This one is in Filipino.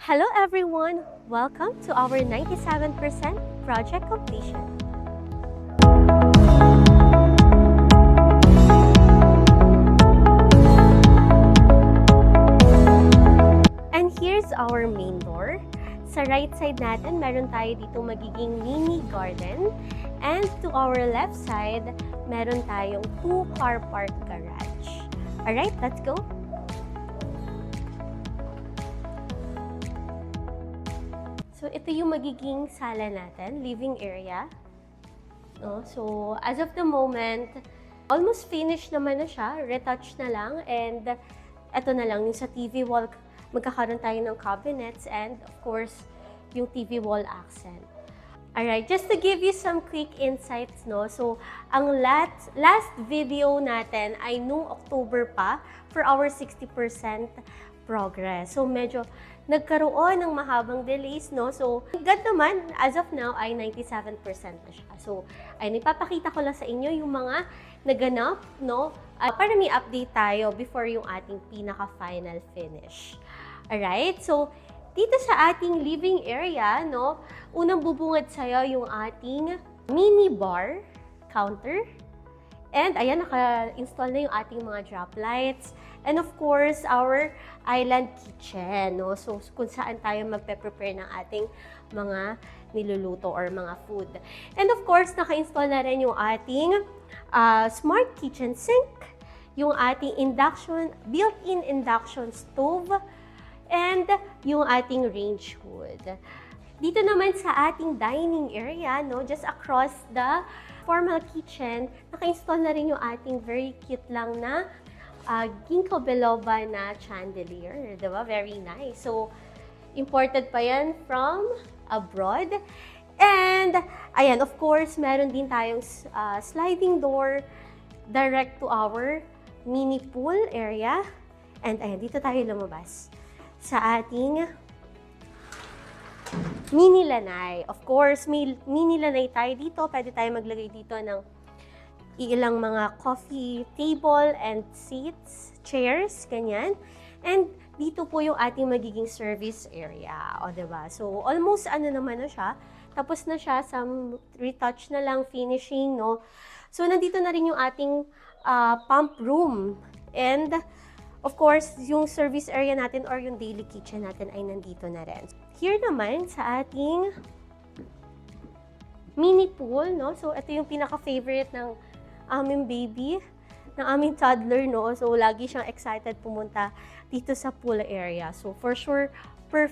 Hello everyone! Welcome to our 97% project completion. And here's our main door. Sa right side natin, meron tayo dito magiging mini garden. And to our left side, meron tayong 2-car park garage. Alright, let's go! So, ito yung magiging sala natin, living area. No? So, as of the moment, almost finished naman na siya. Retouch na lang. And, ito na lang, yung sa TV wall, magkakaroon tayo ng cabinets and, of course, yung TV wall accent. Alright, just to give you some quick insights, no? So, ang last video natin ay noong October pa for our 60% progress. So, medyo nagkaroon ng mahabang delays, no? So, agad naman, as of now, ay 97% na siya. So, ay nipapakita ko lang sa inyo yung mga naganap, no? Para may update tayo before yung ating pinaka-final finish. Alright? So, dito sa ating living area, no? Unang bubungad sa'yo yung ating mini bar counter. And ayan, naka-install na yung ating mga drop lights. And of course, our island kitchen, no? So, kung saan tayo magpe-prepare ng ating mga niluluto or mga food. And of course, naka-install na rin yung ating smart kitchen sink, yung ating built-in induction stove, and yung ating range hood. Dito naman sa ating dining area, no, just across the formal kitchen, naka-install na rin yung ating very cute lang na ginkgo biloba na chandelier. Diba? Very nice. So, imported pa yan from abroad. And, ayan, of course, meron din tayong sliding door direct to our mini pool area. And, ayan, dito tayo lumabas sa ating mini lanay. Of course, may mini lanay tayo dito. Pwede tayo maglagay dito ng ilang mga coffee table and seats, chairs, ganyan. And dito po yung ating magiging service area. O, diba? So, almost ano naman na siya. Tapos na siya, some retouch na lang, finishing, no? So, nandito na rin yung ating pump room. And, of course, yung service area natin or yung daily kitchen natin ay nandito na rin. Here naman sa ating mini pool, no? So, ito yung pinaka-favorite ng aming baby, ng aming toddler, no? So, lagi siyang excited pumunta dito sa pool area. So, for sure,